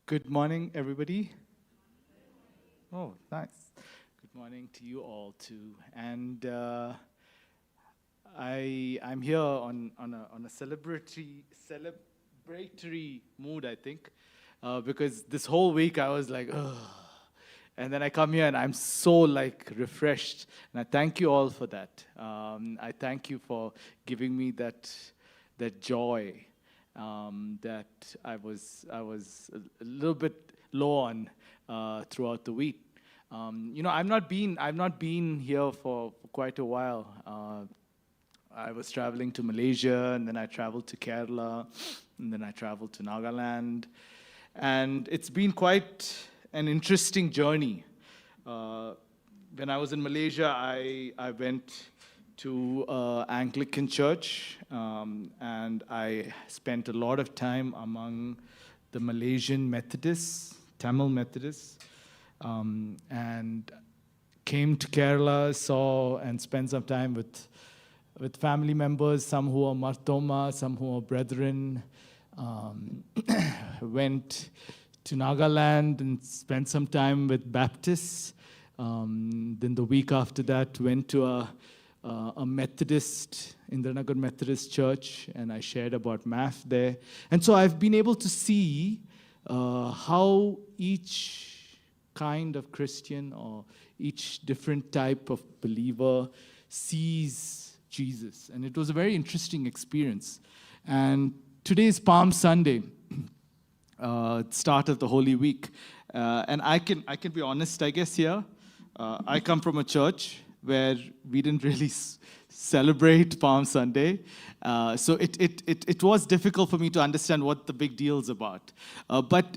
Good morning, everybody. Oh, nice. Good morning to you all too. And I'm here on a celebratory mood, I think, because this whole week I was like, ugh. And then I come here and I'm so like refreshed, and I thank you all for that. I thank you for giving me that joy that I was a little bit low on throughout the week. I've not been here for quite a while. I was traveling to Malaysia, and then I traveled to Kerala, and then I traveled to Nagaland, and it's been quite an interesting journey. Uh, when I was in Malaysia, I went to Anglican church, and I spent a lot of time among the Malaysian Methodists, Tamil Methodists, and came to Kerala, saw and spent some time with family members, some who are Martoma, some who are brethren. Um, went to Nagaland and spent some time with Baptists. Then the week after that, went to a Methodist, Indranagar Methodist Church, and I shared about MAF there. And so I've been able to see how each kind of Christian or each different type of believer sees Jesus. And it was a very interesting experience. And today is Palm Sunday, start of the Holy Week. And I can be honest, I guess, here. I come from a church where we didn't really celebrate Palm Sunday. So it was difficult for me to understand what the big deal's about. But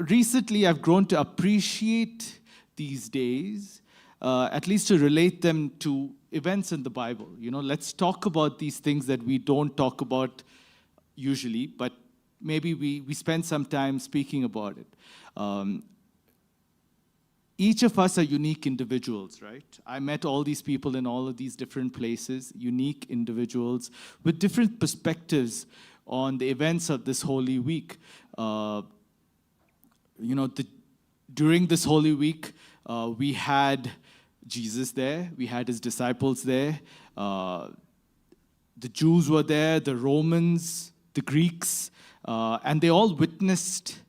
recently I've grown to appreciate these days, at least to relate them to events in the Bible. You know, let's talk about these things that we don't talk about usually, but maybe we spend some time speaking about it. Each of us are unique individuals, right? I met all these people in all of these different places, unique individuals with different perspectives on the events of this Holy Week. During this Holy Week, we had Jesus there, we had his disciples there, the Jews were there, the Romans, the Greeks, and they all witnessed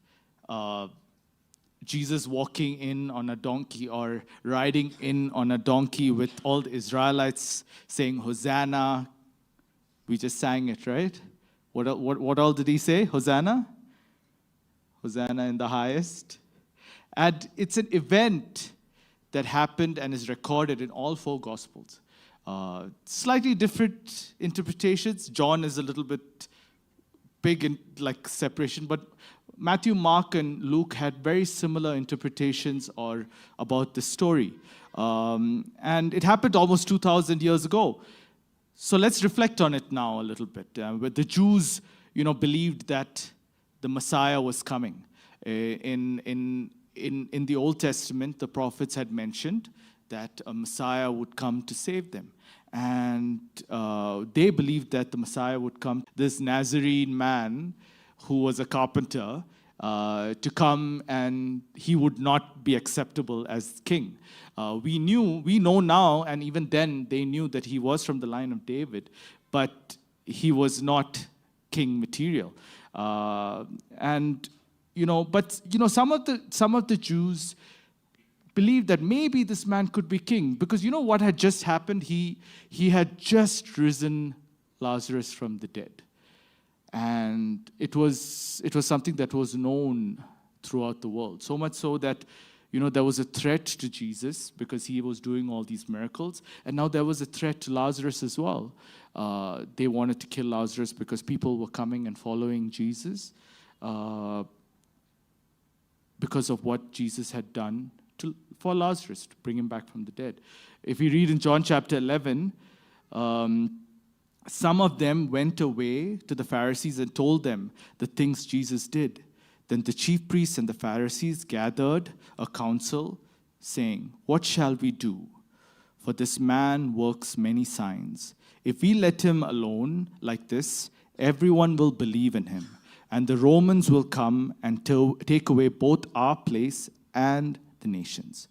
Jesus walking in on a donkey or riding in on a donkey with all the Israelites saying, Hosanna. We just sang it, right? What all did he say? Hosanna? Hosanna in the highest. And it's an event that happened and is recorded in all four Gospels. Slightly different interpretations. John is a little bit big in like separation, but Matthew, Mark, and Luke had very similar interpretations or about the story. And it happened almost 2,000 years ago. So let's reflect on it now a little bit. Where the Jews, believed that the Messiah was coming. In the Old Testament, the prophets had mentioned that a Messiah would come to save them. And they believed that the Messiah would come, this Nazarene man who was a carpenter, to come and he would not be acceptable as king. We know now, and even then they knew that he was from the line of David, but he was not king material. Some of the Jews believed that maybe this man could be king, because you know what had just happened? He had just risen Lazarus from the dead. And it was something that was known throughout the world. So much so that, there was a threat to Jesus because he was doing all these miracles. And now there was a threat to Lazarus as well. They wanted to kill Lazarus because people were coming and following Jesus because of what Jesus had done for Lazarus, to bring him back from the dead. If we read in John chapter 11, some of them went away to the Pharisees and told them the things Jesus did. Then the chief priests and the Pharisees gathered a council, saying, "What shall we do? For this man works many signs. If we let him alone like this, everyone will believe in him. and the Romans will come and take away both our place and the nations.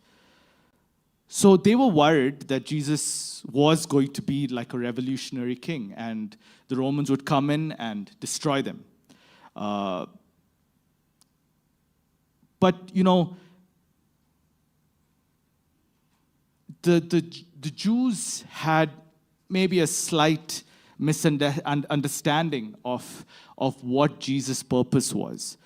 So they were worried that Jesus was going to be like a revolutionary king, and the Romans would come in and destroy them. But, you know, the Jews had maybe a slight misunderstanding of what Jesus' purpose was.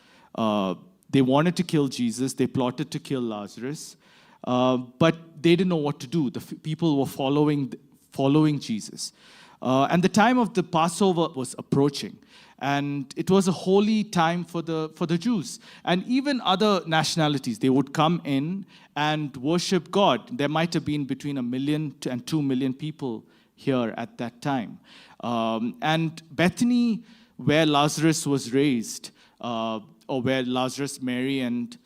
They wanted to kill Jesus. They plotted to kill Lazarus. But they didn't know what to do. The people were following Jesus. And the time of the Passover was approaching. And it was a holy time for the Jews. And even other nationalities, they would come in and worship God. There might have been between 1 million and 2 million people here at that time. And Bethany, where Lazarus was raised, or where Lazarus, Mary, and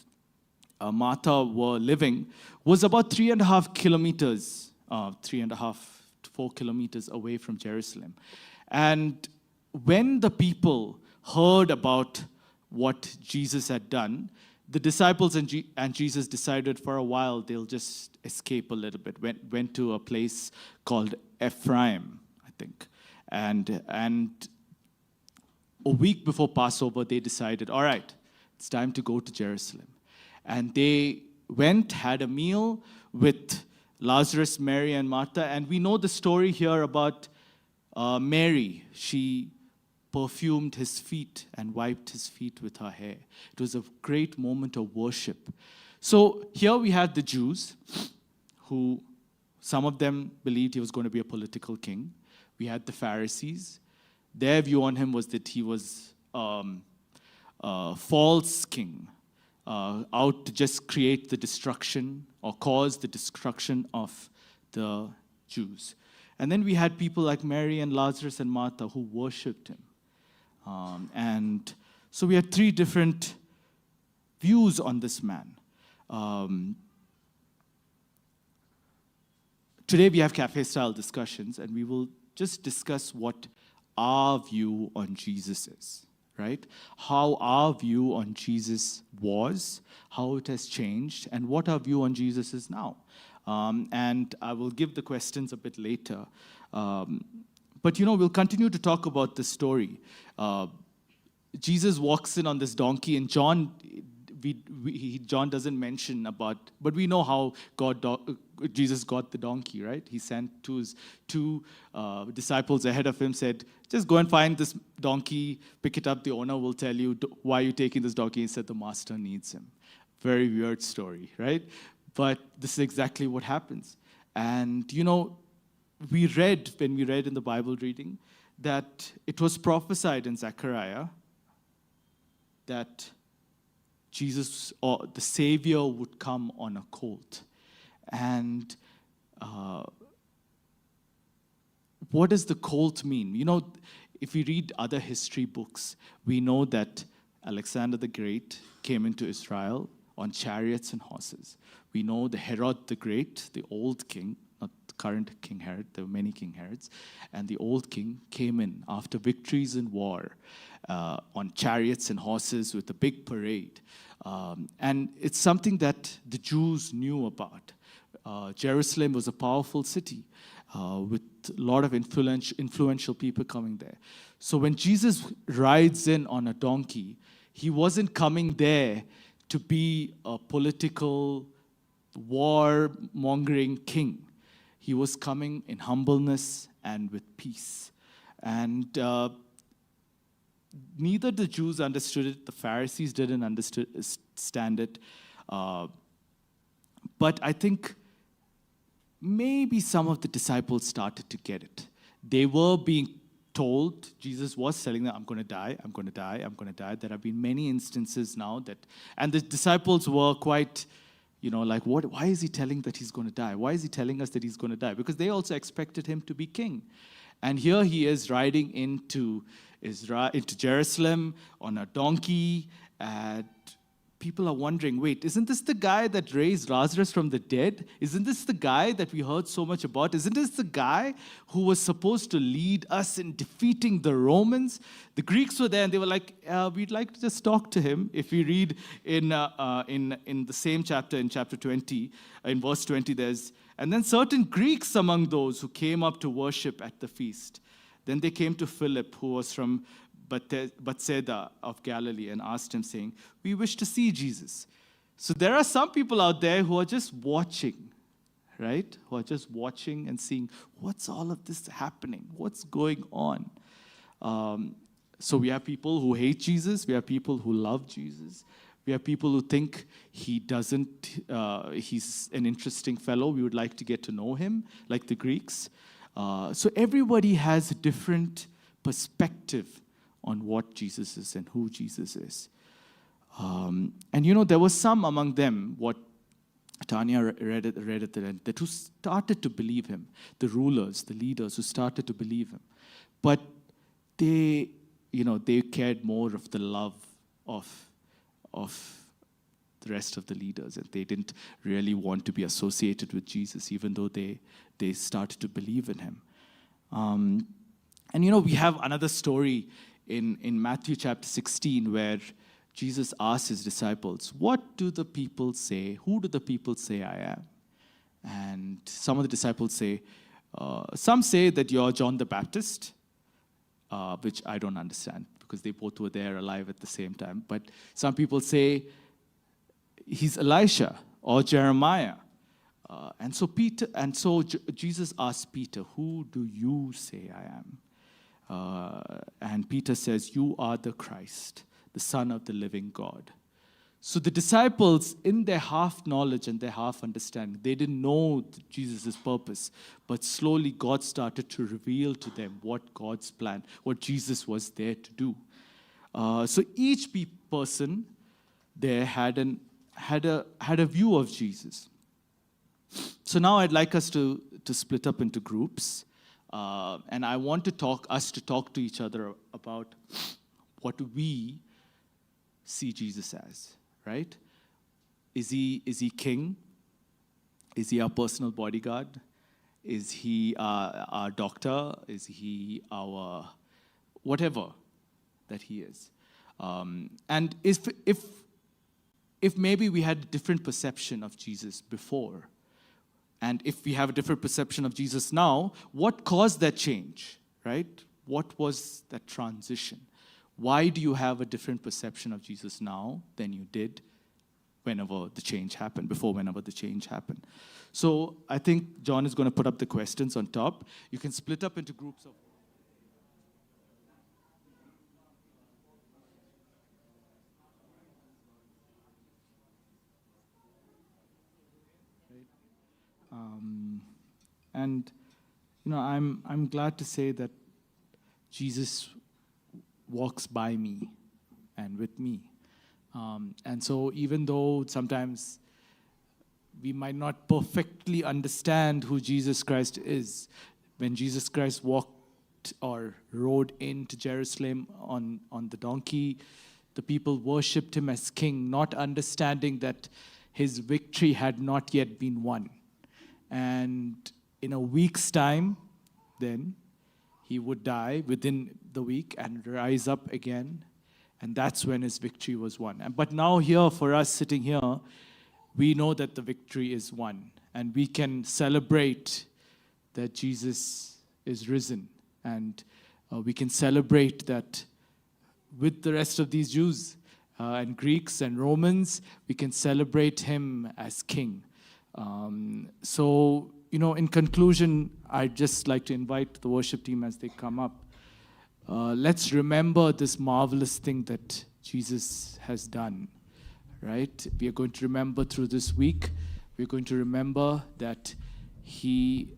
Martha were living, was about 3.5 kilometers, 3.5 to 4 kilometers away from Jerusalem. And when the people heard about what Jesus had done, the disciples and Jesus decided for a while they'll just escape a little bit. Went to a place called Ephraim, I think. And a week before Passover, they decided, all right, it's time to go to Jerusalem. And they went, had a meal with Lazarus, Mary, and Martha. And we know the story here about Mary. She perfumed his feet and wiped his feet with her hair. It was a great moment of worship. So here we had the Jews, who some of them believed he was going to be a political king. We had the Pharisees. Their view on him was that he was a false king, out to just create the destruction or cause the destruction of the Jews. And then we had people like Mary and Lazarus and Martha who worshipped him. And so we had 3 different views on this man. Today we have cafe-style discussions, and we will just discuss what our view on Jesus is, right? How our view on Jesus was, how it has changed, and what our view on Jesus is now. And I will give the questions a bit later. But, you know, we'll continue to talk about this story. Jesus walks in on this donkey, and John doesn't mention about, but we know how Jesus got the donkey, right? He sent his 2 disciples ahead of him, said, just go and find this donkey, pick it up, the owner will tell you, why are you taking this donkey? He said, the master needs him. Very weird story, right? But this is exactly what happens. And, you know, when we read in the Bible reading, that it was prophesied in Zechariah that Jesus, or the Savior, would come on a colt. And what does the colt mean? You know, if we read other history books, we know that Alexander the Great came into Israel on chariots and horses. We know the Herod the Great, the old king, not the current King Herod, there were many King Herods, and the old king came in after victories in war on chariots and horses with a big parade. And it's something that the Jews knew about. Jerusalem was a powerful city with a lot of influential people coming there. So when Jesus rides in on a donkey, he wasn't coming there to be a political, war-mongering king. He was coming in humbleness and with peace. And neither the Jews understood it, the Pharisees didn't understand it. But I think maybe some of the disciples started to get it. They were being told, Jesus was telling them, I'm going to die, I'm going to die, I'm going to die. There have been many instances now that, and the disciples were quite, you know, like, what? Why is he telling that he's going to die? Why is he telling us that he's going to die? Because they also expected him to be king. And here he is riding into Jerusalem on a donkey, and people are wondering, wait, isn't this the guy that raised Lazarus from the dead? Isn't this the guy that we heard so much about? Isn't this the guy who was supposed to lead us in defeating the Romans? The Greeks were there and they were like, we'd like to just talk to him. If we read in the same chapter, in chapter 20, in verse 20, and then certain Greeks among those who came up to worship at the feast. Then they came to Philip, who was from Bethsaida of Galilee, and asked him, saying, we wish to see Jesus. So there are some people out there who are just watching, right? Who are just watching and seeing, what's all of this happening? What's going on? So we have people who hate Jesus. We have people who love Jesus. We have people who think he's an interesting fellow. We would like to get to know him, like the Greeks. So everybody has a different perspective on what Jesus is and who Jesus is. And there was some among them, what Tanya read at the end, that who started to believe him, the rulers, the leaders who started to believe him. But they cared more of the love of the rest of the leaders, and they didn't really want to be associated with Jesus, even though they started to believe in him. And we have another story in Matthew chapter 16 where Jesus asked his disciples, what do the people say? Who do the people say I am? And some of the disciples say, some say that you're John the Baptist, which I don't understand because they both were there alive at the same time. But some people say he's Elisha or Jeremiah. And so Jesus asked Peter, who do you say I am? And Peter says, you are the Christ, the Son of the living God. So the disciples, in their half knowledge and their half understanding, they didn't know Jesus' purpose, but slowly God started to reveal to them what God's plan, what Jesus was there to do. So each person there had a view of Jesus. So now I'd like us to split up into groups. And I want us to talk to each other about what we see Jesus as, right? Is he king? Is he our personal bodyguard? Is he our doctor? Is he our whatever that he is? And if maybe we had a different perception of Jesus before, and if we have a different perception of Jesus now, what caused that change, right? What was that transition? Why do you have a different perception of Jesus now than you did whenever the change happened? So I think John is going to put up the questions on top. You can split up into groups of... And I'm glad to say that Jesus walks by me and with me. And so even though sometimes we might not perfectly understand who Jesus Christ is, when Jesus Christ walked or rode into Jerusalem on the donkey, the people worshipped him as king, not understanding that his victory had not yet been won. And in a week's time, then he would die within the week and rise up again. And that's when his victory was won. But now here, for us sitting here, we know that the victory is won. And we can celebrate that Jesus is risen. And we can celebrate that with the rest of these Jews and Greeks and Romans, we can celebrate him as king. So, in conclusion, I'd just like to invite the worship team as they come up. Let's remember this marvelous thing that Jesus has done, right? We are going to remember through this week, we're going to remember that he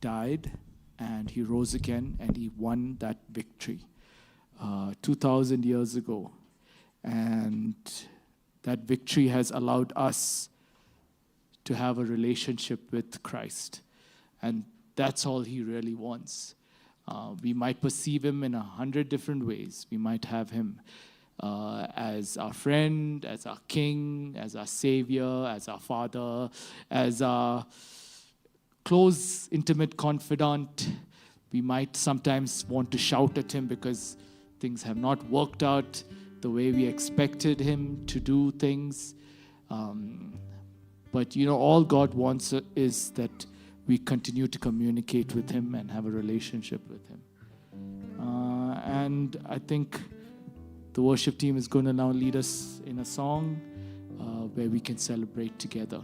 died and he rose again and he won that victory 2,000 years ago. And that victory has allowed us to have a relationship with Christ. And that's all he really wants. We might perceive him in 100 different ways. We might have him as our friend, as our king, as our savior, as our father, as our close, intimate confidant. We might sometimes want to shout at him because things have not worked out the way we expected him to do things. But all God wants is that we continue to communicate with him and have a relationship with him. And I think the worship team is going to now lead us in a song where we can celebrate together.